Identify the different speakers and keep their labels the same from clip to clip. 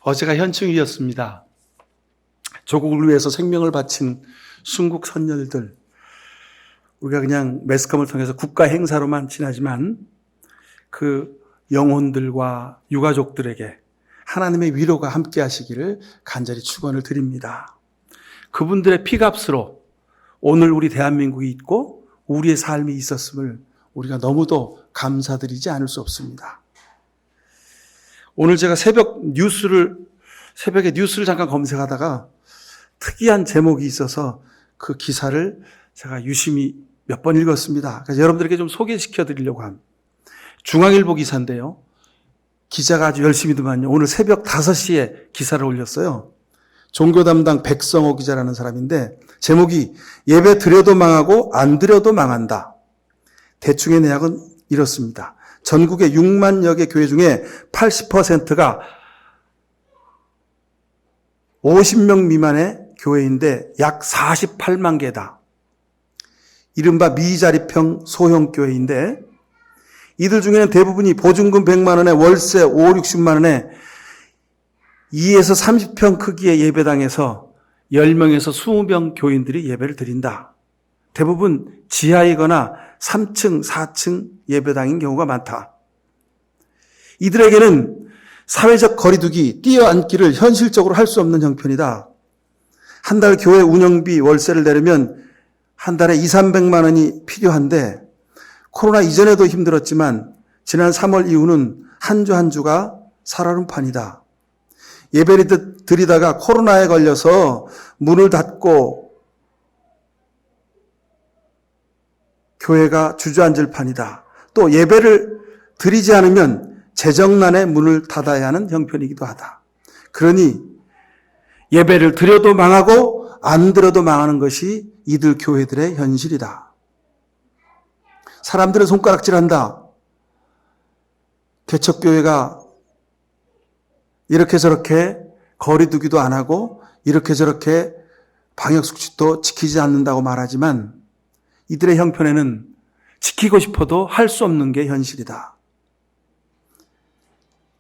Speaker 1: 어제가 현충일이었습니다. 조국을 위해서 생명을 바친 순국 선열들, 우리가 그냥 매스컴을 통해서 국가 행사로만 지나지만 그 영혼들과 유가족들에게 하나님의 위로가 함께 하시기를 간절히 축원을 드립니다. 그분들의 피값으로 오늘 우리 대한민국이 있고 우리의 삶이 있었음을 우리가 너무도 감사드리지 않을 수 없습니다. 오늘 제가 새벽에 뉴스를 잠깐 검색하다가 특이한 제목이 있어서 그 기사를 제가 유심히 몇 번 읽었습니다. 그래서 여러분들에게 좀 소개시켜 드리려고 합니다. 중앙일보 기사인데요. 기자가 아주 열심히더만요. 오늘 새벽 5시에 기사를 올렸어요. 종교 담당 백성호 기자라는 사람인데 제목이 예배 드려도 망하고 안 드려도 망한다. 대충의 내용은 이렇습니다. 전국의 6만여 개 교회 중에 80%가 50명 미만의 교회인데 약 48만 개다. 이른바 미자립형 소형교회인데 이들 중에는 대부분이 보증금 100만 원에 월세 5, 60만 원에 2에서 30평 크기의 예배당에서 10명에서 20명 교인들이 예배를 드린다. 대부분 지하이거나 3층, 4층 예배당인 경우가 많다. 이들에게는 사회적 거리두기, 뛰어앉기를 현실적으로 할 수 없는 형편이다. 한 달 교회 운영비 월세를 내려면 한 달에 2, 300만 원이 필요한데 코로나 이전에도 힘들었지만 지난 3월 이후는 한 주 한 주가 살얼음판이다. 예배를 드리다가 코로나에 걸려서 문을 닫고 교회가 주저앉을 판이다. 또 예배를 드리지 않으면 재정난에 문을 닫아야 하는 형편이기도 하다. 그러니 예배를 드려도 망하고 안 드려도 망하는 것이 이들 교회들의 현실이다. 사람들은 손가락질한다. 개척교회가 이렇게 저렇게 거리두기도 안 하고 이렇게 저렇게 방역수칙도 지키지 않는다고 말하지만 이들의 형편에는 지키고 싶어도 할 수 없는 게 현실이다.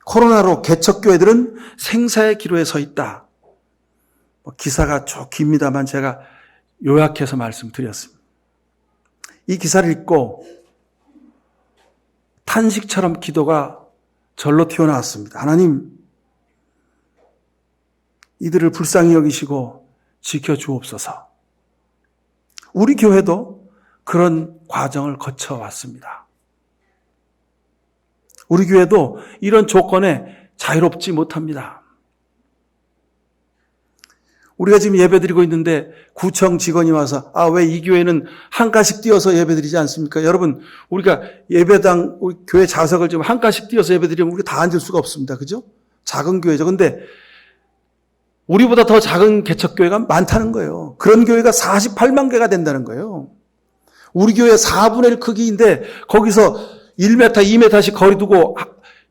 Speaker 1: 코로나로 개척교회들은 생사의 기로에 서 있다. 기사가 쭉 깁니다만 제가 요약해서 말씀드렸습니다. 이 기사를 읽고 탄식처럼 기도가 절로 튀어나왔습니다. 하나님, 이들을 불쌍히 여기시고 지켜주옵소서. 우리 교회도 그런 과정을 거쳐왔습니다. 우리 교회도 이런 조건에 자유롭지 못합니다. 우리가 지금 예배드리고 있는데 구청 직원이 와서 왜 이 교회는 한 가씩 띄어서 예배드리지 않습니까? 여러분, 우리가 예배당 우리 교회 좌석을 지금 한 가씩 띄어서 예배드리면 우리가 다 앉을 수가 없습니다. 그죠? 작은 교회죠. 근데 우리보다 더 작은 개척교회가 많다는 거예요. 그런 교회가 48만 개가 된다는 거예요. 우리 교회 4분의 1 크기인데 거기서 1m, 2m씩 거리 두고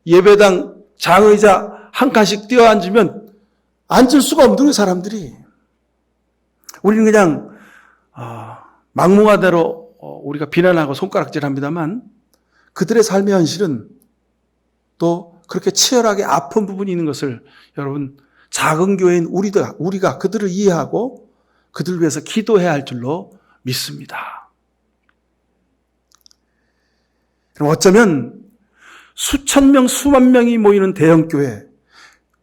Speaker 1: 예배당 장의자 한 칸씩 띄어 앉으면 앉을 수가 없는 사람들이. 우리는 그냥 막무가내로 우리가 비난하고 손가락질합니다만 그들의 삶의 현실은 또 그렇게 치열하게 아픈 부분이 있는 것을 여러분 작은 교회인 우리가 그들을 이해하고 그들을 위해서 기도해야 할 줄로 믿습니다. 그럼 어쩌면 수천 명, 수만 명이 모이는 대형교회,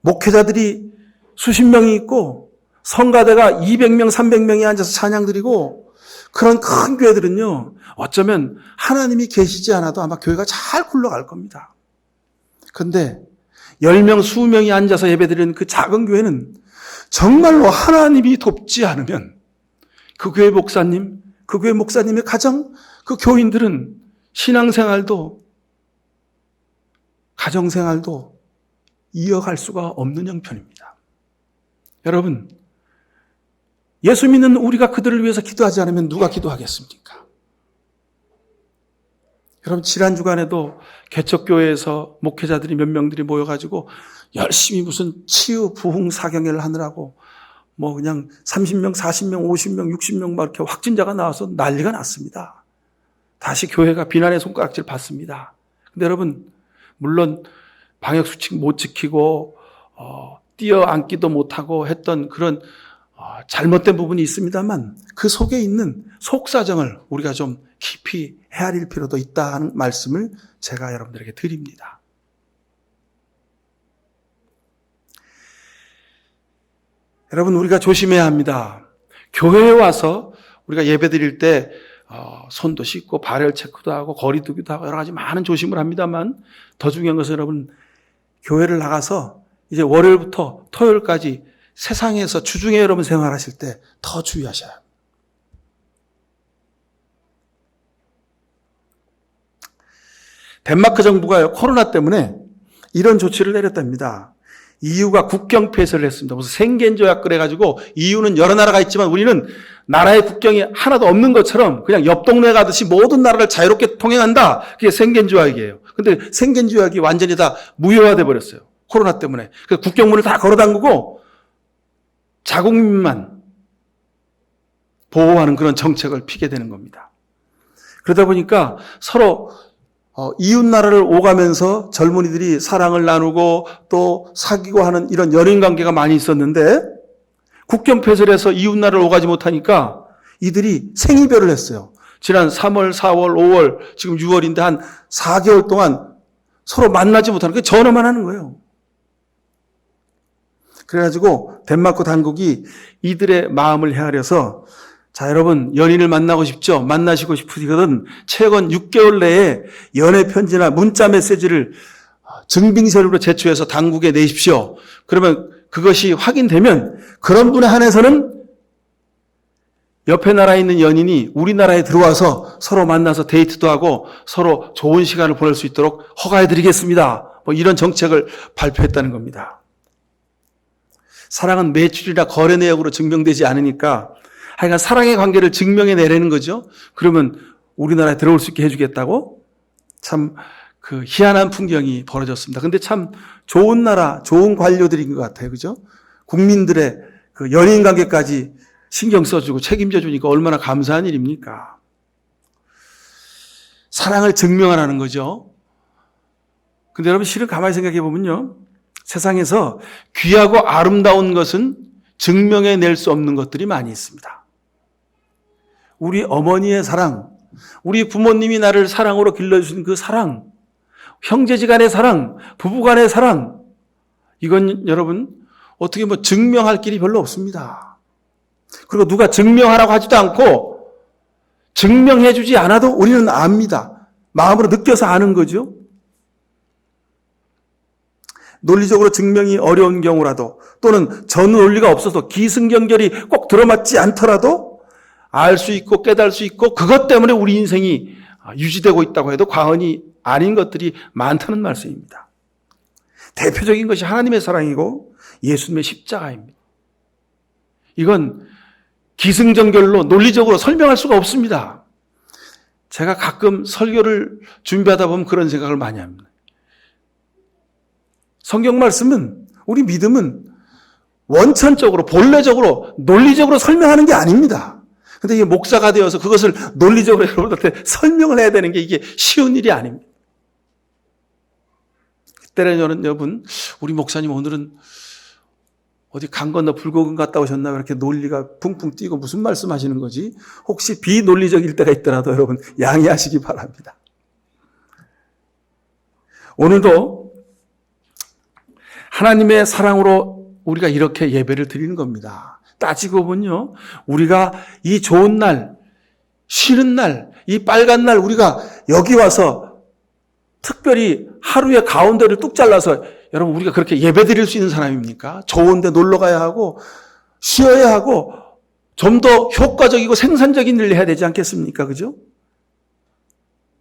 Speaker 1: 목회자들이 수십 명이 있고 성가대가 200명, 300명이 앉아서 찬양 드리고 그런 큰 교회들은요, 어쩌면 하나님이 계시지 않아도 아마 교회가 잘 굴러갈 겁니다. 그런데 10명, 20명이 앉아서 예배드리는 그 작은 교회는 정말로 하나님이 돕지 않으면 그 교회 목사님, 그 교회 목사님의 가정, 그 교인들은 신앙생활도 가정생활도 이어갈 수가 없는 형편입니다. 여러분, 예수 믿는 우리가 그들을 위해서 기도하지 않으면 누가 기도하겠습니까? 여러분, 지난 주간에도 개척교회에서 목회자들이 몇 명들이 모여가지고 열심히 무슨 치유 부흥 사경회를 하느라고 그냥 30명, 40명, 50명, 60명 막 이렇게 확진자가 나와서 난리가 났습니다. 다시 교회가 비난의 손가락질 받습니다. 근데 여러분, 물론 방역수칙 못 지키고 뛰어앉기도 못하고 했던 그런 잘못된 부분이 있습니다만 그 속에 있는 속사정을 우리가 좀 깊이 헤아릴 필요도 있다는 말씀을 제가 여러분들에게 드립니다. 여러분, 우리가 조심해야 합니다. 교회에 와서 우리가 예배 드릴 때 손도 씻고 발열 체크도 하고 거리 두기도 하고 여러 가지 많은 조심을 합니다만 더 중요한 것은 여러분, 교회를 나가서 이제 월요일부터 토요일까지 세상에서 주중에 여러분 생활하실 때 더 주의하셔야 합니다. 덴마크 정부가요, 코로나 때문에 이런 조치를 내렸답니다. EU가 국경 폐쇄를 했습니다. 무슨 생겐 조약 그래가지고 EU는 여러 나라가 있지만 우리는 나라의 국경이 하나도 없는 것처럼 그냥 옆 동네 가듯이 모든 나라를 자유롭게 통행한다. 그게 생겐 조약이에요. 근데 생겐 조약이 완전히 다 무효화돼 버렸어요. 코로나 때문에. 그래서 국경문을 다 걸어 잠그고 자국민만 보호하는 그런 정책을 피게 되는 겁니다. 그러다 보니까 서로 이웃 나라를 오가면서 젊은이들이 사랑을 나누고 또 사귀고 하는 이런 연인 관계가 많이 있었는데 국경 폐쇄를 해서 이웃 나라를 오가지 못하니까 이들이 생이별을 했어요. 지난 3월, 4월, 5월, 지금 6월인데 한 4개월 동안 서로 만나지 못하는 게 전화만 하는 거예요. 그래가지고 덴마크 당국이 이들의 마음을 헤아려서 자, 여러분, 연인을 만나고 싶죠? 만나시고 싶으시거든 최근 6개월 내에 연애 편지나 문자 메시지를 증빙서류로 제출해서 당국에 내십시오. 그러면 그것이 확인되면 그런 분에 한해서는 옆에 나라에 있는 연인이 우리나라에 들어와서 서로 만나서 데이트도 하고 서로 좋은 시간을 보낼 수 있도록 허가해드리겠습니다. 뭐 이런 정책을 발표했다는 겁니다. 사랑은 매출이나 거래 내역으로 증명되지 않으니까 하여간 사랑의 관계를 증명해 내라는 거죠. 그러면 우리나라에 들어올 수 있게 해주겠다고? 참 그 희한한 풍경이 벌어졌습니다. 근데 참 좋은 나라, 좋은 관료들인 것 같아요. 그죠? 국민들의 그 연인 관계까지 신경 써주고 책임져 주니까 얼마나 감사한 일입니까? 사랑을 증명하라는 거죠. 근데 여러분 실은 가만히 생각해 보면요. 세상에서 귀하고 아름다운 것은 증명해 낼 수 없는 것들이 많이 있습니다. 우리 어머니의 사랑, 우리 부모님이 나를 사랑으로 길러주신 그 사랑, 형제지간의 사랑, 부부간의 사랑, 이건 여러분 어떻게 뭐 증명할 길이 별로 없습니다. 그리고 누가 증명하라고 하지도 않고 증명해 주지 않아도 우리는 압니다. 마음으로 느껴서 아는 거죠. 논리적으로 증명이 어려운 경우라도 또는 전 논리가 없어서 기승전결이 꼭 들어맞지 않더라도 알 수 있고 깨달을 수 있고 그것 때문에 우리 인생이 유지되고 있다고 해도 과언이 아닌 것들이 많다는 말씀입니다. 대표적인 것이 하나님의 사랑이고 예수님의 십자가입니다. 이건 기승전결로 논리적으로 설명할 수가 없습니다. 제가 가끔 설교를 준비하다 보면 그런 생각을 많이 합니다. 성경 말씀은 우리 믿음은 원천적으로 본래적으로 논리적으로 설명하는 게 아닙니다. 근데 이게 목사가 되어서 그것을 논리적으로 여러분들한테 설명을 해야 되는 게 이게 쉬운 일이 아닙니다. 때로는 여러분 우리 목사님 오늘은 어디 강 건너 불고금 갔다 오셨나 이렇게 논리가 붕붕 뛰고 무슨 말씀하시는 거지? 혹시 비논리적일 때가 있더라도 여러분 양해하시기 바랍니다. 오늘도 하나님의 사랑으로 우리가 이렇게 예배를 드리는 겁니다. 따지고 보면요. 우리가 이 좋은 날, 쉬는 날, 이 빨간 날 우리가 여기 와서 특별히 하루의 가운데를 뚝 잘라서 여러분 우리가 그렇게 예배 드릴 수 있는 사람입니까? 좋은 데 놀러 가야 하고 쉬어야 하고 좀 더 효과적이고 생산적인 일을 해야 되지 않겠습니까? 그죠?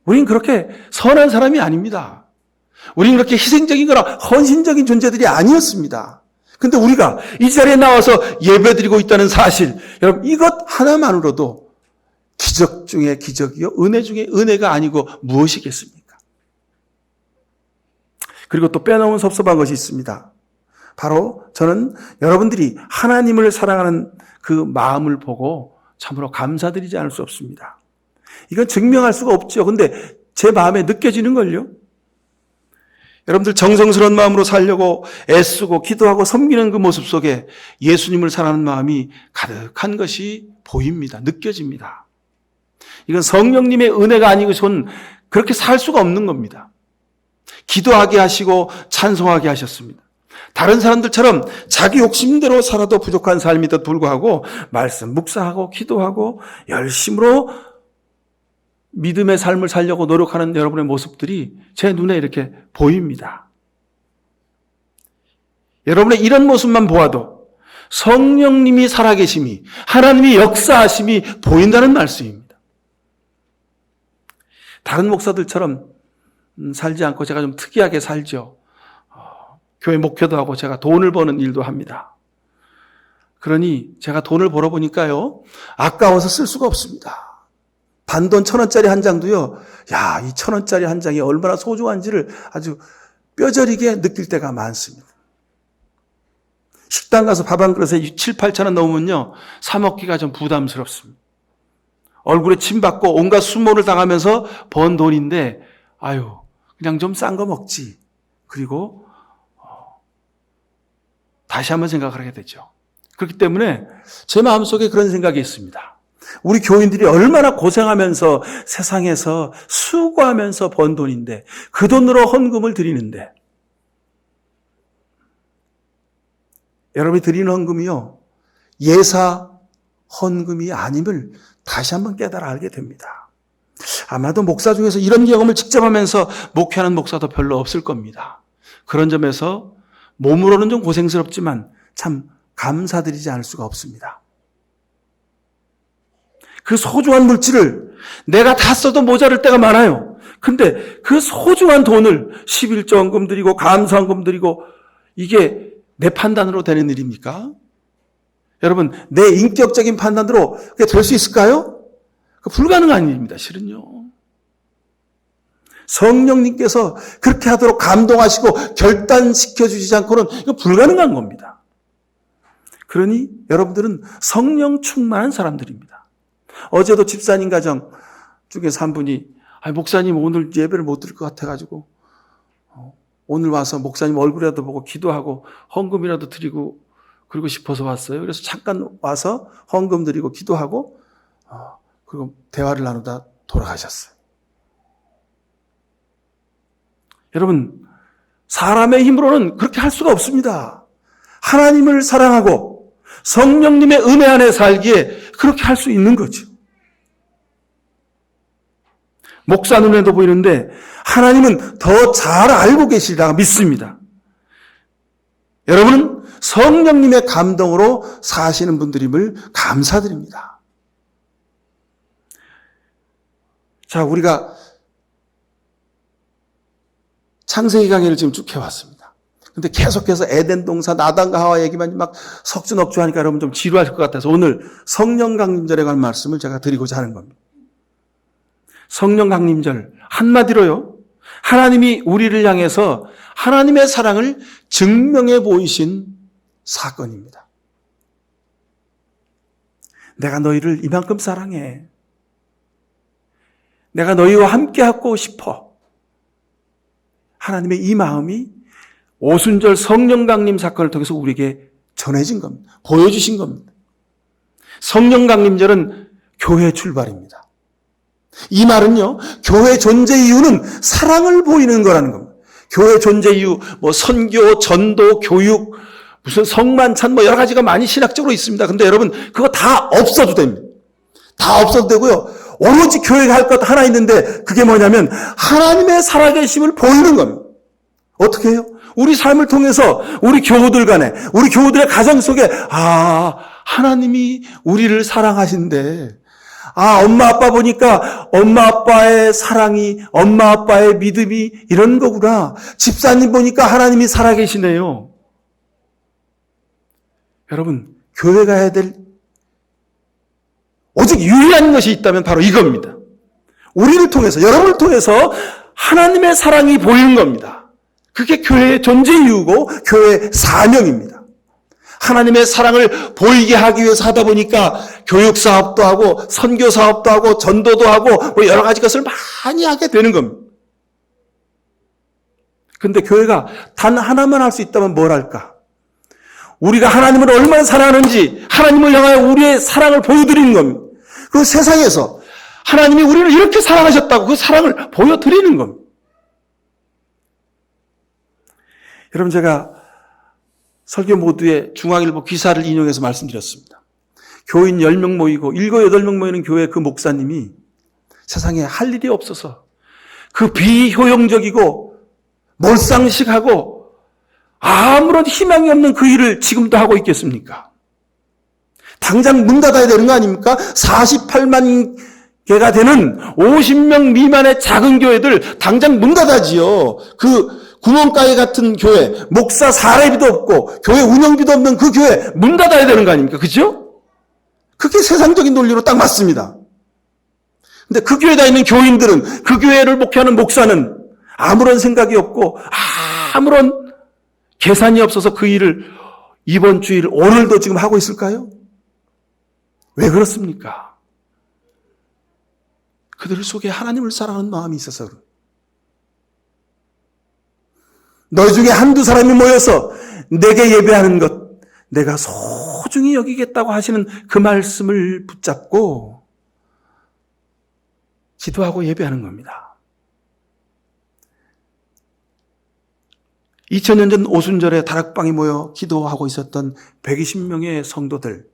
Speaker 1: 우린 그렇게 선한 사람이 아닙니다. 우리는 그렇게 희생적인 거나 헌신적인 존재들이 아니었습니다. 근데 우리가 이 자리에 나와서 예배드리고 있다는 사실, 여러분 이것 하나만으로도 기적 중에 기적이요 은혜 중에 은혜가 아니고 무엇이겠습니까? 그리고 또 빼놓으면 섭섭한 것이 있습니다. 바로 저는 여러분들이 하나님을 사랑하는 그 마음을 보고 참으로 감사드리지 않을 수 없습니다. 이건 증명할 수가 없죠. 근데 제 마음에 느껴지는 걸요. 여러분들 정성스러운 마음으로 살려고 애쓰고 기도하고 섬기는 그 모습 속에 예수님을 사랑하는 마음이 가득한 것이 보입니다. 느껴집니다. 이건 성령님의 은혜가 아니고선 그렇게 살 수가 없는 겁니다. 기도하게 하시고 찬송하게 하셨습니다. 다른 사람들처럼 자기 욕심대로 살아도 부족한 삶에도 불구하고 말씀 묵상하고 기도하고 열심으로 믿음의 삶을 살려고 노력하는 여러분의 모습들이 제 눈에 이렇게 보입니다. 여러분의 이런 모습만 보아도 성령님이 살아계심이, 하나님이 역사하심이 보인다는 말씀입니다. 다른 목사들처럼 살지 않고 제가 좀 특이하게 살죠. 교회 목회도 하고 제가 돈을 버는 일도 합니다. 그러니 제가 돈을 벌어보니까요, 아까워서 쓸 수가 없습니다. 단돈 1,000원짜리 한 장도요, 야, 이 1,000원짜리 한 장이 얼마나 소중한지를 아주 뼈저리게 느낄 때가 많습니다. 식당 가서 밥 한 그릇에 7,000~8,000원 넘으면요, 사 먹기가 좀 부담스럽습니다. 얼굴에 침 받고 온갖 수모를 당하면서 번 돈인데, 아유, 그냥 좀 싼 거 먹지. 그리고 다시 한번 생각을 하게 되죠. 그렇기 때문에 제 마음속에 그런 생각이 있습니다. 우리 교인들이 얼마나 고생하면서 세상에서 수고하면서 번 돈인데 그 돈으로 헌금을 드리는데, 여러분이 드리는 헌금이요, 예사 헌금이 아님을 다시 한번 깨달아 알게 됩니다. 아마도 목사 중에서 이런 경험을 직접 하면서 목회하는 목사도 별로 없을 겁니다. 그런 점에서 몸으로는 좀 고생스럽지만 참 감사드리지 않을 수가 없습니다. 그 소중한 물질을 내가 다 써도 모자랄 때가 많아요. 근데 그 소중한 돈을 11조 헌금 드리고 감사헌금 드리고, 이게 내 판단으로 되는 일입니까? 여러분, 내 인격적인 판단으로 그게 될 수 있을까요? 불가능한 일입니다, 실은요. 성령님께서 그렇게 하도록 감동하시고 결단시켜 주시지 않고는 이거 불가능한 겁니다. 그러니 여러분들은 성령 충만한 사람들입니다. 어제도 집사님 가정 중에서 한 분이, 목사님 오늘 예배를 못 드릴 것 같아가지고 오늘 와서 목사님 얼굴이라도 보고 기도하고 헌금이라도 드리고 그러고 싶어서 왔어요. 그래서 잠깐 와서 헌금 드리고 기도하고 그리고 대화를 나누다 돌아가셨어요. 여러분, 사람의 힘으로는 그렇게 할 수가 없습니다. 하나님을 사랑하고 성령님의 은혜 안에 살기에 그렇게 할 수 있는 거죠. 목사 눈에도 보이는데 하나님은 더 잘 알고 계시리라 믿습니다. 여러분은 성령님의 감동으로 사시는 분들임을 감사드립니다. 자, 우리가 창세기 강의를 지금 쭉 해왔습니다. 근데 계속해서 에덴 동산, 아담과 하와 얘기만 막 석주넉주 하니까 여러분 좀 지루하실 것 같아서 오늘 성령 강림절에 관한 말씀을 제가 드리고자 하는 겁니다. 성령 강림절, 한마디로요, 하나님이 우리를 향해서 하나님의 사랑을 증명해 보이신 사건입니다. 내가 너희를 이만큼 사랑해. 내가 너희와 함께하고 싶어. 하나님의 이 마음이 오순절 성령 강림 사건을 통해서 우리에게 전해진 겁니다. 보여주신 겁니다. 성령 강림절은 교회 출발입니다. 이 말은요, 교회 존재 이유는 사랑을 보이는 거라는 겁니다. 교회 존재 이유, 선교, 전도, 교육, 무슨 성만찬, 여러 가지가 많이 신학적으로 있습니다. 근데 여러분, 그거 다 없어도 됩니다. 다 없어도 되고요. 오로지 교회가 할 것 하나 있는데, 그게 뭐냐면, 하나님의 살아계심을 보이는 겁니다. 어떻게 해요? 우리 삶을 통해서, 우리 교우들 간에, 우리 교우들의 가정 속에, 하나님이 우리를 사랑하신대. 엄마 아빠 보니까 엄마 아빠의 사랑이, 엄마 아빠의 믿음이 이런 거구나. 집사님 보니까 하나님이 살아계시네요. 여러분, 교회가 해야 될 오직 유일한 것이 있다면 바로 이겁니다. 우리를 통해서, 여러분을 통해서 하나님의 사랑이 보이는 겁니다. 그게 교회의 존재 이유고 교회의 사명입니다. 하나님의 사랑을 보이게 하기 위해서 하다 보니까 교육 사업도 하고 선교 사업도 하고 전도도 하고 여러 가지 것을 많이 하게 되는 겁니다. 근데 교회가 단 하나만 할 수 있다면 뭘 할까? 우리가 하나님을 얼마나 사랑하는지 하나님을 향하여 우리의 사랑을 보여드리는 겁니다. 그 세상에서 하나님이 우리를 이렇게 사랑하셨다고 그 사랑을 보여드리는 겁니다. 여러분, 제가 설교 모두에 중앙일보 기사를 인용해서 말씀드렸습니다. 교인 10명 모이고 7, 8명 모이는 교회 그 목사님이 세상에 할 일이 없어서 그 비효용적이고 몰상식하고 아무런 희망이 없는 그 일을 지금도 하고 있겠습니까? 당장 문 닫아야 되는 거 아닙니까? 48만 개가 되는 50명 미만의 작은 교회들 당장 문 닫아지요. 그 구멍가게 같은 교회, 목사 사례비도 없고 교회 운영비도 없는 그 교회 문 닫아야 되는 거 아닙니까? 그죠? 그게 세상적인 논리로 딱 맞습니다. 근데 그 교회에 있는 교인들은, 그 교회를 목회하는 목사는 아무런 생각이 없고 아무런 계산이 없어서 그 일을 이번 주일 오늘도 지금 하고 있을까요? 왜 그렇습니까? 그들 속에 하나님을 사랑하는 마음이 있어서 그래요. 너희 중에 한두 사람이 모여서 내게 예배하는 것 내가 소중히 여기겠다고 하시는 그 말씀을 붙잡고 기도하고 예배하는 겁니다. 2000년 전 오순절에 다락방에 모여 기도하고 있었던 120명의 성도들,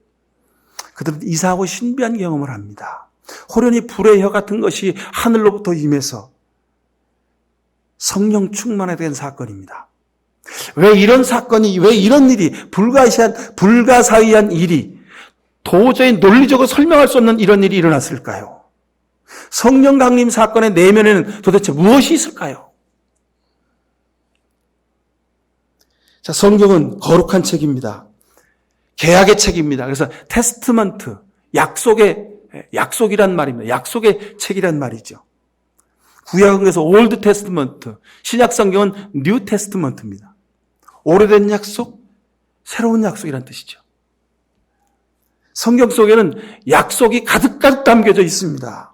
Speaker 1: 그들은 이상하고 신비한 경험을 합니다. 호련히 불의 혀 같은 것이 하늘로부터 임해서 성령 충만에 된 사건입니다. 왜 이런 사건이, 왜 이런 일이, 불가사의한 일이, 도저히 논리적으로 설명할 수 없는 이런 일이 일어났을까요? 성령 강림 사건의 내면에는 도대체 무엇이 있을까요? 자, 성경은 거룩한 책입니다. 계약의 책입니다. 그래서 테스트먼트, 약속이란 말입니다. 약속의 책이란 말이죠. 구약은 그래서 올드 테스트먼트, 신약 성경은 뉴 테스트먼트입니다. 오래된 약속, 새로운 약속이란 뜻이죠. 성경 속에는 약속이 가득가득 담겨져 있습니다.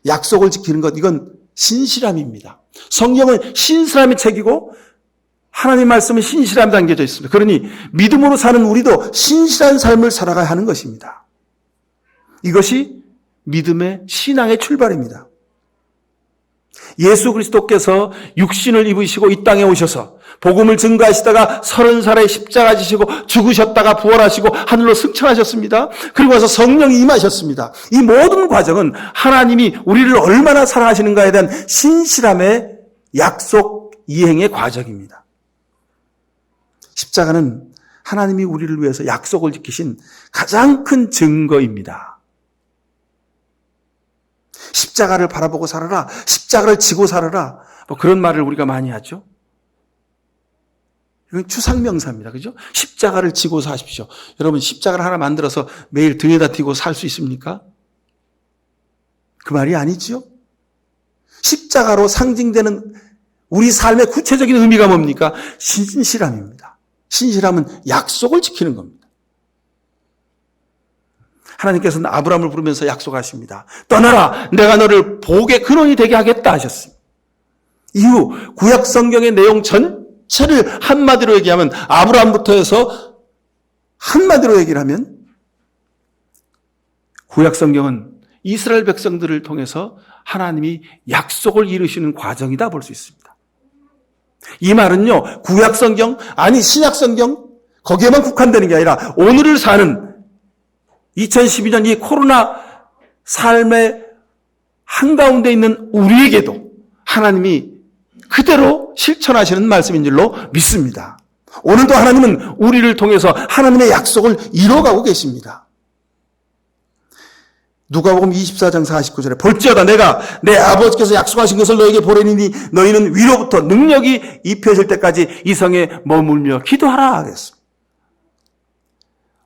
Speaker 1: 약속을 지키는 것, 이건 신실함입니다. 성경은 신실함의 책이고 하나님의 말씀은 신실함이 담겨져 있습니다. 그러니 믿음으로 사는 우리도 신실한 삶을 살아가야 하는 것입니다. 이것이 믿음의 신앙의 출발입니다. 예수 그리스도께서 육신을 입으시고 이 땅에 오셔서 복음을 증거하시다가 30살에 십자가 지시고 죽으셨다가 부활하시고 하늘로 승천하셨습니다. 그리고 와서 성령이 임하셨습니다. 이 모든 과정은 하나님이 우리를 얼마나 사랑하시는가에 대한 신실함의 약속 이행의 과정입니다. 십자가는 하나님이 우리를 위해서 약속을 지키신 가장 큰 증거입니다. 십자가를 바라보고 살아라, 십자가를 지고 살아라, 뭐 그런 말을 우리가 많이 하죠. 이건 추상명사입니다. 그죠? 십자가를 지고 사십시오. 여러분, 십자가를 하나 만들어서 매일 등에다 띠고 살 수 있습니까? 그 말이 아니죠. 십자가로 상징되는 우리 삶의 구체적인 의미가 뭡니까? 신실함입니다. 신실함은 약속을 지키는 겁니다. 하나님께서는 아브라함을 부르면서 약속하십니다. 떠나라, 내가 너를 복의 근원이 되게 하겠다 하셨습니다. 이후 구약 성경의 내용 전체를 한마디로 얘기하면, 아브라함부터 해서 한마디로 얘기를 하면 구약 성경은 이스라엘 백성들을 통해서 하나님이 약속을 이루시는 과정이다 볼 수 있습니다. 이 말은요, 구약 성경, 아니 신약 성경 거기에만 국한되는 게 아니라 오늘을 사는 2012년 이 코로나 삶의 한가운데 있는 우리에게도 하나님이 그대로 실천하시는 말씀인 줄로 믿습니다. 오늘도 하나님은 우리를 통해서 하나님의 약속을 이뤄가고 계십니다. 누가복음 24장 49절에 볼지어다 내가 내 아버지께서 약속하신 것을 너에게 보내니 너희는 위로부터 능력이 입혀질 때까지 이 성에 머물며 기도하라 하겠습니다.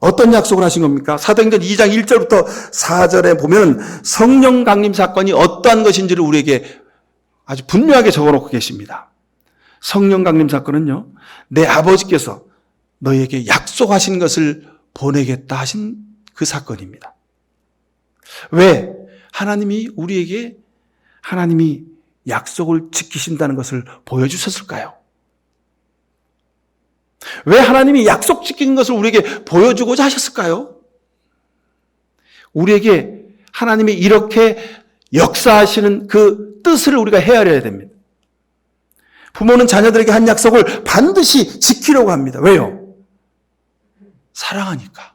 Speaker 1: 어떤 약속을 하신 겁니까? 사도행전 2장 1절부터 4절에 보면 성령 강림 사건이 어떠한 것인지를 우리에게 아주 분명하게 적어놓고 계십니다. 성령 강림 사건은요, 내 아버지께서 너희에게 약속하신 것을 보내겠다 하신 그 사건입니다. 왜? 하나님이 우리에게 하나님이 약속을 지키신다는 것을 보여주셨을까요? 왜 하나님이 약속 지키는 것을 우리에게 보여주고자 하셨을까요? 우리에게 하나님이 이렇게 역사하시는 그 뜻을 우리가 헤아려야 됩니다. 부모는 자녀들에게 한 약속을 반드시 지키려고 합니다. 왜요? 사랑하니까.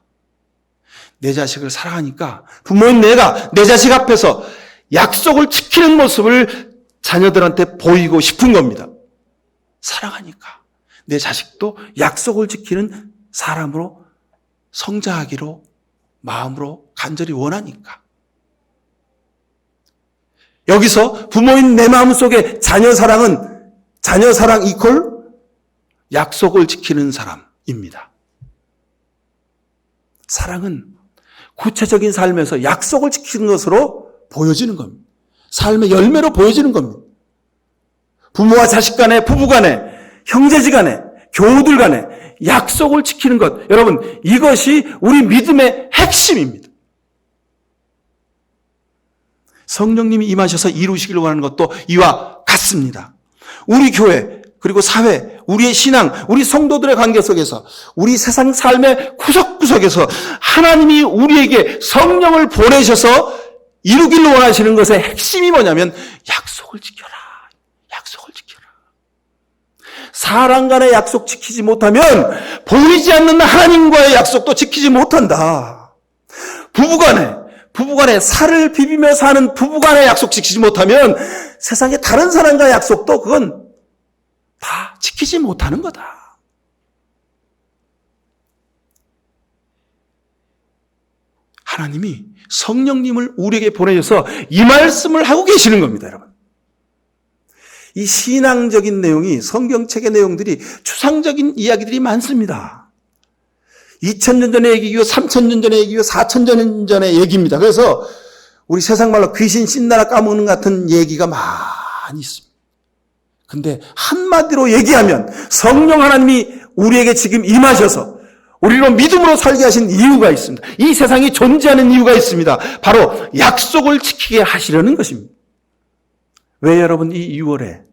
Speaker 1: 내 자식을 사랑하니까 부모인 내가 내 자식 앞에서 약속을 지키는 모습을 자녀들한테 보이고 싶은 겁니다. 사랑하니까. 내 자식도 약속을 지키는 사람으로 성장하기로 마음으로 간절히 원하니까. 여기서 부모인 내 마음속에 자녀 사랑 이퀄 약속을 지키는 사람입니다. 사랑은 구체적인 삶에서 약속을 지키는 것으로 보여지는 겁니다. 삶의 열매로 보여지는 겁니다. 부모와 자식 간에, 부부 간에, 형제지 간에, 교우들 간에 약속을 지키는 것. 여러분, 이것이 우리 믿음의 핵심입니다. 성령님이 임하셔서 이루시길 원하는 것도 이와 같습니다. 우리 교회, 그리고 사회, 우리의 신앙, 우리 성도들의 관계 속에서, 우리 세상 삶의 구석구석에서 하나님이 우리에게 성령을 보내셔서 이루기를 원하시는 것의 핵심이 뭐냐면 약속을 지켜라. 약속을 지켜라. 사람 간의 약속 지키지 못하면 보이지 않는 하나님과의 약속도 지키지 못한다. 부부간에 살을 비비며 사는 부부간의 약속 지키지 못하면 세상의 다른 사람과의 약속도 그건 다 지키지 못하는 거다. 하나님이 성령님을 우리에게 보내셔서 이 말씀을 하고 계시는 겁니다, 여러분. 이 신앙적인 내용이, 성경책의 내용들이 추상적인 이야기들이 많습니다. 2000년 전의 얘기이고 3000년 전의 얘기이고 4000년 전의 얘기입니다. 그래서 우리 세상 말로 귀신 씻나라 까먹는 같은 얘기가 많이 있습니다. 근데 한마디로 얘기하면 성령 하나님이 우리에게 지금 임하셔서 우리로 믿음으로 살게 하신 이유가 있습니다. 이 세상이 존재하는 이유가 있습니다. 바로 약속을 지키게 하시려는 것입니다. 왜 여러분 이 6월에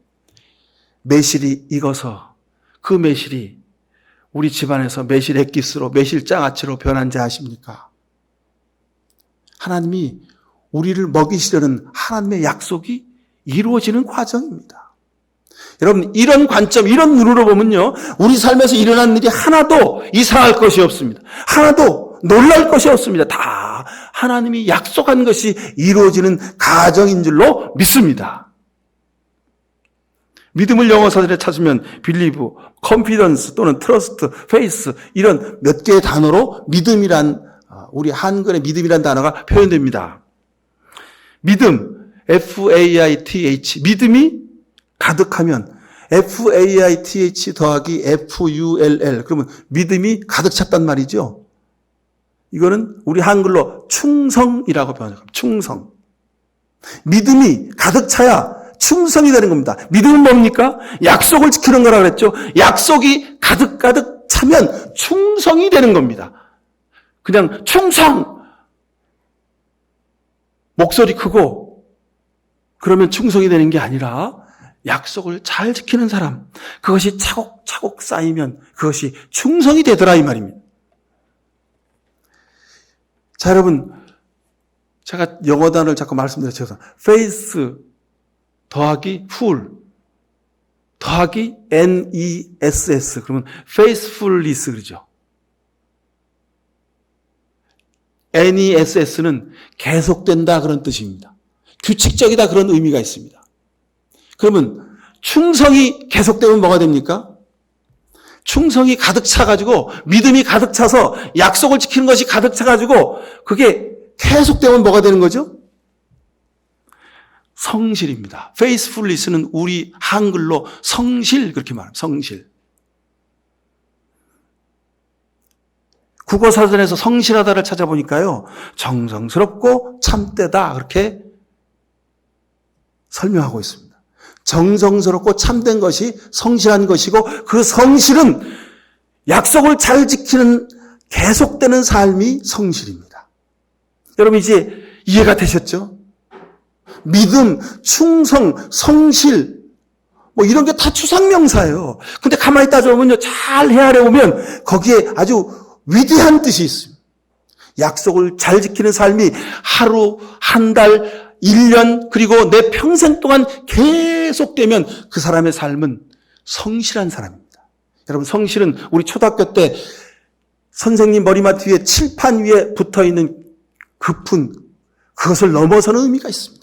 Speaker 1: 매실이 익어서 그 매실이 우리 집안에서 매실 액기스로 매실 장아찌로 변한지 아십니까? 하나님이 우리를 먹이시려는 하나님의 약속이 이루어지는 과정입니다. 여러분 이런 관점, 이런 눈으로 보면요, 우리 삶에서 일어난 일이 하나도 이상할 것이 없습니다. 하나도 놀랄 것이 없습니다. 다 하나님이 약속한 것이 이루어지는 과정인 줄로 믿습니다. 믿음을 영어사전에 찾으면 believe, confidence 또는 trust, faith 이런 몇 개의 단어로 믿음이란, 우리 한글의 믿음이란 단어가 표현됩니다. 믿음, F-A-I-T-H, 믿음이 가득하면 F-A-I-T-H 더하기 F-U-L-L, 그러면 믿음이 가득 찼단 말이죠. 이거는 우리 한글로 충성이라고 표현합니다. 충성. 믿음이 가득 차야 충성이 되는 겁니다. 믿음은 뭡니까? 약속을 지키는 거라고 그랬죠. 약속이 가득가득 차면 충성이 되는 겁니다. 그냥 충성! 목소리 크고 그러면 충성이 되는 게 아니라 약속을 잘 지키는 사람, 그것이 차곡차곡 쌓이면 그것이 충성이 되더라 이 말입니다. 자, 여러분, 제가 영어 단어를 자꾸 말씀드렸죠. faith 더하기 full 더하기 NESS, 그러면 faithfulness 그러죠. NESS는 계속된다 그런 뜻입니다. 규칙적이다 그런 의미가 있습니다. 그러면 충성이 계속되면 뭐가 됩니까? 충성이 가득 차가지고, 믿음이 가득 차서 약속을 지키는 것이 가득 차가지고 그게 계속되면 뭐가 되는 거죠? 성실입니다. faithfulness는 우리 한글로 성실 그렇게 말합니다. 성실. 국어사전에서 성실하다를 찾아보니까요, 정성스럽고 참되다 그렇게 설명하고 있습니다. 정성스럽고 참된 것이 성실한 것이고, 그 성실은 약속을 잘 지키는 계속되는 삶이 성실입니다. 여러분 이제 이해가 되셨죠? 믿음, 충성, 성실, 뭐 이런 게 다 추상명사예요. 근데 가만히 따져보면요, 잘 헤아려 보면 거기에 아주 위대한 뜻이 있습니다. 약속을 잘 지키는 삶이 하루, 한 달, 1년, 그리고 내 평생 동안 계속되면 그 사람의 삶은 성실한 사람입니다. 여러분, 성실은 우리 초등학교 때 선생님 머리맡 위에 칠판 위에 붙어있는 급훈, 그것을 넘어서는 의미가 있습니다.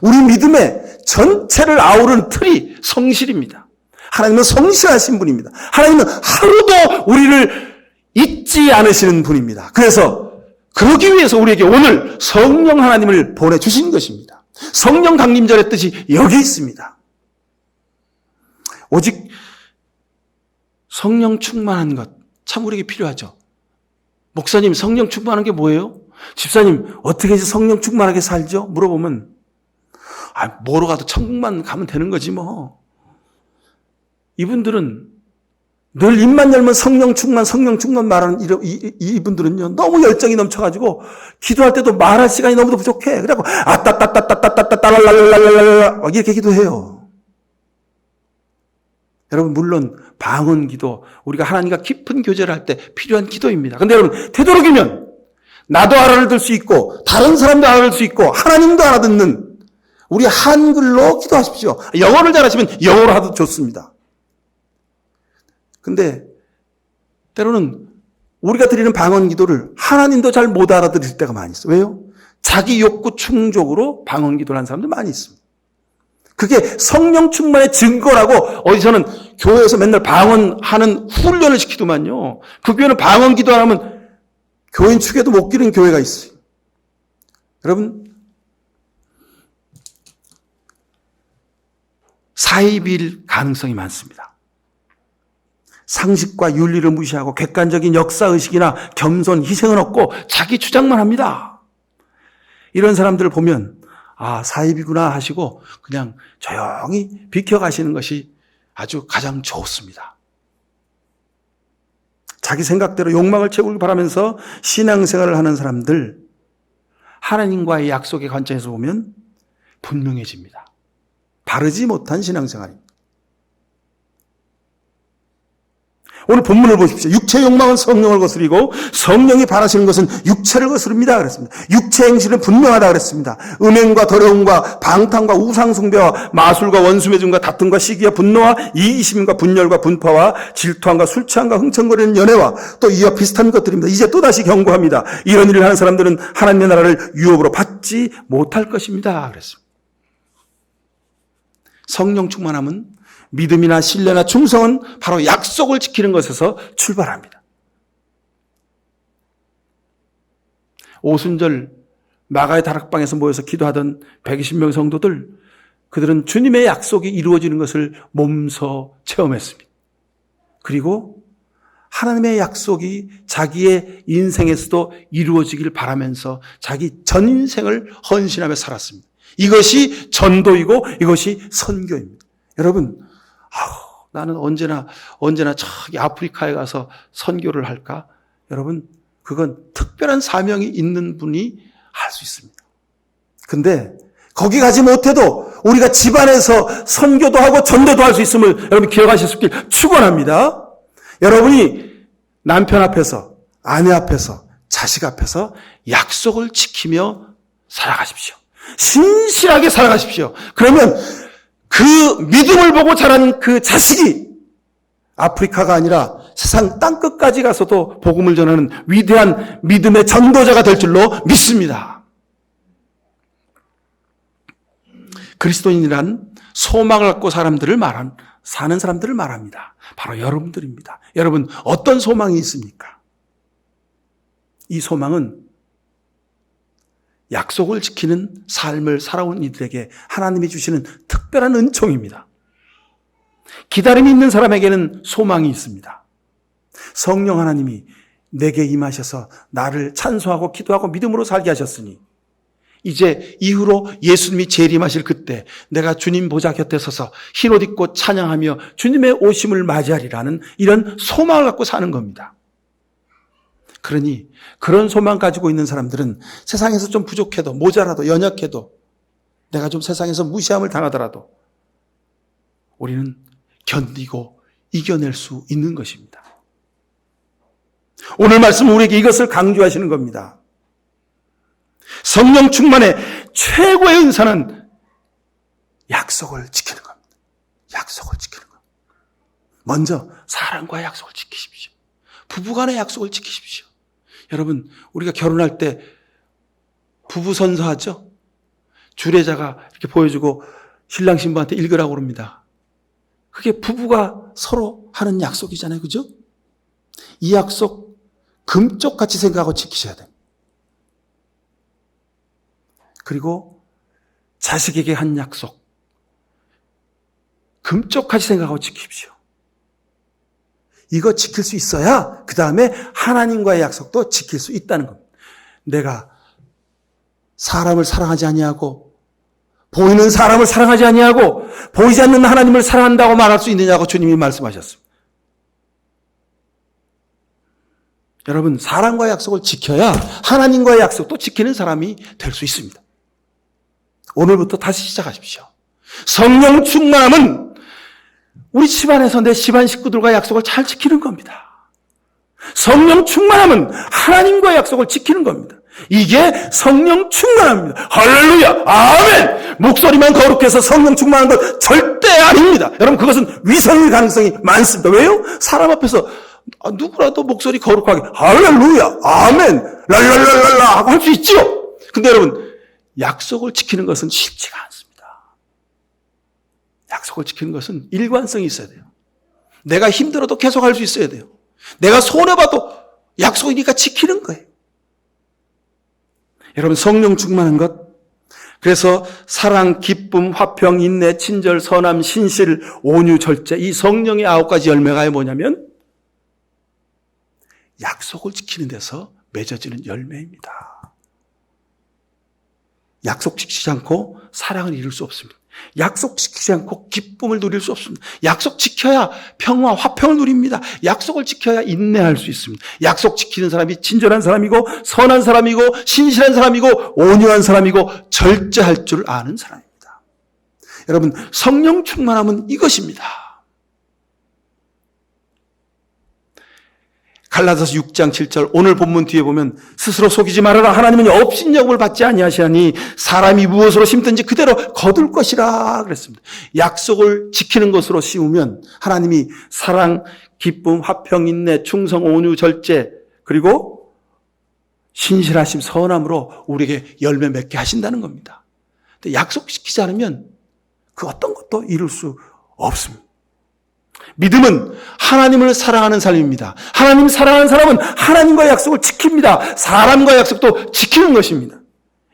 Speaker 1: 우리 믿음의 전체를 아우르는 틀이 성실입니다. 하나님은 성실하신 분입니다. 하나님은 하루도 우리를 잊지 않으시는 분입니다. 그래서 그러기 위해서 우리에게 오늘 성령 하나님을 보내주신 것입니다. 성령 강림절의 뜻이 여기 있습니다. 오직 성령 충만한 것, 참 우리에게 필요하죠. 목사님, 성령 충만한 게 뭐예요? 집사님, 어떻게 해서 성령 충만하게 살죠? 물어보면 뭐로 가도 천국만 가면 되는 거지 뭐. 이분들은 늘 입만 열면 성령 충만 말하는 이분들은요, 너무 열정이 넘쳐가지고 기도할 때도 말할 시간이 너무도 부족해. 그래갖고 따따따따따따따따랄랄랄랄랄랄 이렇게 기도해요. 여러분, 물론 방언 기도, 우리가 하나님과 깊은 교제를 할 때 필요한 기도입니다. 근데 여러분, 되도록이면 나도 알아들 수 있고 다른 사람도 알아들 수 있고 하나님도 알아듣는 우리 한글로 기도하십시오. 영어를 잘하시면 영어로 하도 좋습니다. 근데 때로는 우리가 드리는 방언 기도를 하나님도 잘 못 알아들을 때가 많이 있어요. 왜요? 자기 욕구 충족으로 방언 기도를 하는 사람들 많이 있습니다. 그게 성령 충만의 증거라고 어디서는 교회에서 맨날 방언하는 훈련을 시키더만요. 그 교회는 방언 기도 안 하면 교인 축에도 못 기는 교회가 있어요. 여러분, 사이비일 가능성이 많습니다. 상식과 윤리를 무시하고 객관적인 역사의식이나 겸손, 희생은 없고 자기 주장만 합니다. 이런 사람들을 보면 사입이구나 하시고 그냥 조용히 비켜가시는 것이 아주 가장 좋습니다. 자기 생각대로 욕망을 채우길 바라면서 신앙생활을 하는 사람들, 하나님과의 약속의 관점에서 보면 분명해집니다. 바르지 못한 신앙생활입니다. 오늘 본문을 보십시오. 육체의 욕망은 성령을 거스리고 성령이 바라시는 것은 육체를 거스릅니다. 그랬습니다. 육체 행실은 분명하다 그랬습니다. 음행과 더러움과 방탕과 우상숭배와 마술과 원수매증과 다툼과 시기와 분노와 이기심과 분열과 분파와 질투함과 술 취함과 흥청거리는 연애와 또 이와 비슷한 것들입니다. 이제 또다시 경고합니다. 이런 일을 하는 사람들은 하나님의 나라를 유업으로 받지 못할 것입니다. 그랬습니다. 성령 충만함은 믿음이나 신뢰나 충성은 바로 약속을 지키는 것에서 출발합니다. 오순절 마가의 다락방에서 모여서 기도하던 120명 성도들, 그들은 주님의 약속이 이루어지는 것을 몸소 체험했습니다. 그리고 하나님의 약속이 자기의 인생에서도 이루어지길 바라면서 자기 전 인생을 헌신하며 살았습니다. 이것이 전도이고 이것이 선교입니다. 여러분, 나는 언제나 저기 아프리카에 가서 선교를 할까? 여러분, 그건 특별한 사명이 있는 분이 할 수 있습니다. 근데 거기 가지 못해도 우리가 집안에서 선교도 하고 전도도 할 수 있음을 여러분 기억하실 수 있길 축원합니다. 여러분이 남편 앞에서, 아내 앞에서, 자식 앞에서 약속을 지키며 살아가십시오. 신실하게 살아가십시오. 그러면 그 믿음을 보고 자란 그 자식이 아프리카가 아니라 세상 땅끝까지 가서도 복음을 전하는 위대한 믿음의 전도자가 될 줄로 믿습니다. 그리스도인이란 소망을 갖고 사는 사람들을 말합니다. 바로 여러분들입니다. 여러분, 어떤 소망이 있습니까? 이 소망은 약속을 지키는 삶을 살아온 이들에게 하나님이 주시는 특별한 은총입니다. 기다림이 있는 사람에게는 소망이 있습니다. 성령 하나님이 내게 임하셔서 나를 찬송하고 기도하고 믿음으로 살게 하셨으니 이제 이후로 예수님이 재림하실 그때 내가 주님 보좌 곁에 서서 흰옷 입고 찬양하며 주님의 오심을 맞이하리라는 이런 소망을 갖고 사는 겁니다. 그러니 그런 소망 가지고 있는 사람들은 세상에서 좀 부족해도 모자라도 연약해도 내가 좀 세상에서 무시함을 당하더라도 우리는 견디고 이겨낼 수 있는 것입니다. 오늘 말씀은 우리에게 이것을 강조하시는 겁니다. 성령 충만의 최고의 은사는 약속을 지키는 겁니다. 약속을 지키는 겁니다. 먼저 사랑과의 약속을 지키십시오. 부부간의 약속을 지키십시오. 여러분, 우리가 결혼할 때 부부 선서하죠? 주례자가 이렇게 보여주고 신랑 신부한테 읽으라고 그럽니다. 그게 부부가 서로 하는 약속이잖아요. 그죠? 이 약속 금쪽같이 생각하고 지키셔야 됩니다. 그리고 자식에게 한 약속 금쪽같이 생각하고 지키십시오. 이거 지킬 수 있어야 그 다음에 하나님과의 약속도 지킬 수 있다는 겁니다. 내가 사람을 사랑하지 아니하고 보이는 사람을 사랑하지 아니하고 보이지 않는 하나님을 사랑한다고 말할 수 있느냐고 주님이 말씀하셨습니다. 여러분, 사랑과의 약속을 지켜야 하나님과의 약속도 지키는 사람이 될 수 있습니다. 오늘부터 다시 시작하십시오. 성령 충만함은 우리 집안에서 내 집안 식구들과의 약속을 잘 지키는 겁니다. 성령 충만함은 하나님과의 약속을 지키는 겁니다. 이게 성령 충만함입니다. 할렐루야! 아멘! 목소리만 거룩해서 성령 충만한 것 절대 아닙니다. 여러분, 그것은 위선일 가능성이 많습니다. 왜요? 사람 앞에서 누구라도 목소리 거룩하게 할렐루야! 아멘! 랄랄랄랄라 하고 할 수 있지요. 근데 여러분, 약속을 지키는 것은 쉽지가 않습니다. 약속을 지키는 것은 일관성이 있어야 돼요. 내가 힘들어도 계속 할 수 있어야 돼요. 내가 손해봐도 약속이니까 지키는 거예요. 여러분, 성령 충만한 것, 그래서 사랑, 기쁨, 화평, 인내, 친절, 선함, 신실, 온유, 절제, 이 성령의 9가지 열매가 뭐냐면 약속을 지키는 데서 맺어지는 열매입니다. 약속 지키지 않고 사랑을 이룰 수 없습니다. 약속 지키지 않고 기쁨을 누릴 수 없습니다. 약속 지켜야 평화, 화평을 누립니다. 약속을 지켜야 인내할 수 있습니다. 약속 지키는 사람이 친절한 사람이고 선한 사람이고 신실한 사람이고 온유한 사람이고 절제할 줄 아는 사람입니다. 여러분, 성령 충만함은 이것입니다. 갈라디아서 6장 7절 오늘 본문 뒤에 보면 스스로 속이지 말아라. 하나님은 업신여금을 받지 아니하시나니 사람이 무엇으로 심든지 그대로 거둘 것이라 그랬습니다. 약속을 지키는 것으로 씌우면 하나님이 사랑, 기쁨, 화평, 인내, 충성, 온유, 절제 그리고 신실하심, 선함으로 우리에게 열매 맺게 하신다는 겁니다. 근데 약속시키지 않으면 그 어떤 것도 이룰 수 없습니다. 믿음은 하나님을 사랑하는 삶입니다. 하나님 사랑하는 사람은 하나님과의 약속을 지킵니다. 사람과의 약속도 지키는 것입니다.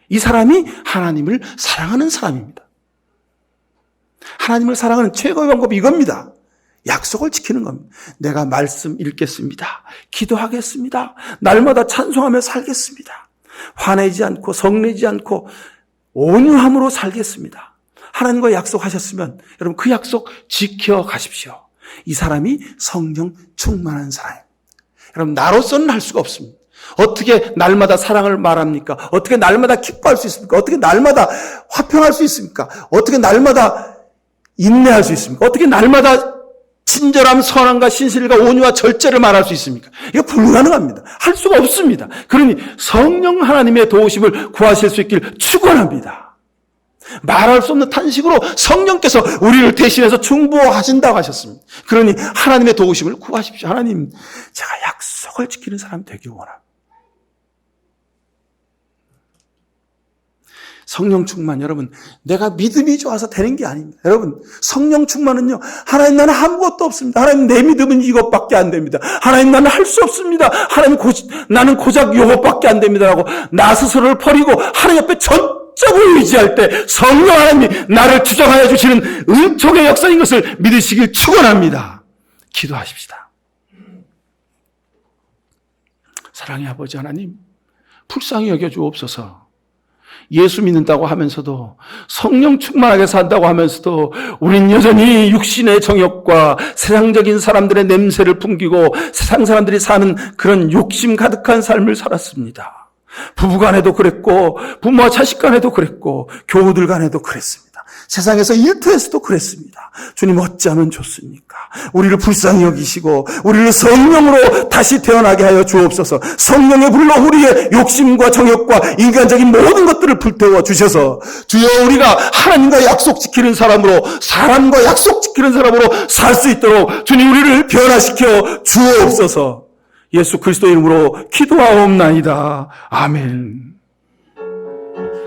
Speaker 1: 이 사람이 하나님을 사랑하는 사람입니다. 하나님을 사랑하는 최고의 방법이 이겁니다. 약속을 지키는 겁니다. 내가 말씀 읽겠습니다. 기도하겠습니다. 날마다 찬송하며 살겠습니다. 화내지 않고 성내지 않고 온유함으로 살겠습니다. 하나님과 약속하셨으면 여러분 그 약속 지켜가십시오. 이 사람이 성령 충만한 사람입니다. 여러분, 나로서는 할 수가 없습니다. 어떻게 날마다 사랑을 말합니까? 어떻게 날마다 기뻐할 수 있습니까? 어떻게 날마다 화평할 수 있습니까? 어떻게 날마다 인내할 수 있습니까? 어떻게 날마다 친절함, 선함과 신실과 온유와 절제를 말할 수 있습니까? 이거 불가능합니다. 할 수가 없습니다. 그러니 성령 하나님의 도우심을 구하실 수 있길 축원합니다. 말할 수 없는 탄식으로 성령께서 우리를 대신해서 중보하신다고 하셨습니다. 그러니 하나님의 도우심을 구하십시오. 하나님, 제가 약속을 지키는 사람 되길 원합니다. 성령 충만, 여러분, 내가 믿음이 좋아서 되는 게 아닙니다. 여러분, 성령 충만은요, 하나님 나는 아무것도 없습니다. 하나님 내 믿음은 이것밖에 안 됩니다. 하나님 나는 할 수 없습니다. 하나님 나는 고작 이것밖에 안 됩니다라고 나 스스로를 버리고 하나님 앞에 전적으로 의지할 때 성령 하나님이 나를 주장하여 주시는 은총의 역사인 것을 믿으시길 축원합니다. 기도하십시다. 사랑의 아버지 하나님, 불쌍히 여겨주옵소서. 예수 믿는다고 하면서도 성령 충만하게 산다고 하면서도 우린 여전히 육신의 정욕과 세상적인 사람들의 냄새를 풍기고 세상 사람들이 사는 그런 욕심 가득한 삶을 살았습니다. 부부간에도 그랬고 부모와 자식간에도 그랬고 교우들 간에도 그랬습니다. 세상에서 일터에서도 그랬습니다. 주님 어찌하면 좋습니까? 우리를 불쌍히 여기시고 우리를 성령으로 다시 태어나게 하여 주옵소서. 성령의 불로 우리의 욕심과 정욕과 인간적인 모든 것들을 불태워 주셔서 주여 우리가 하나님과 약속 지키는 사람으로 사람과 약속 지키는 사람으로 살 수 있도록 주님 우리를 변화시켜 주옵소서. 예수 그리스도 이름으로 기도하옵나이다. 아멘.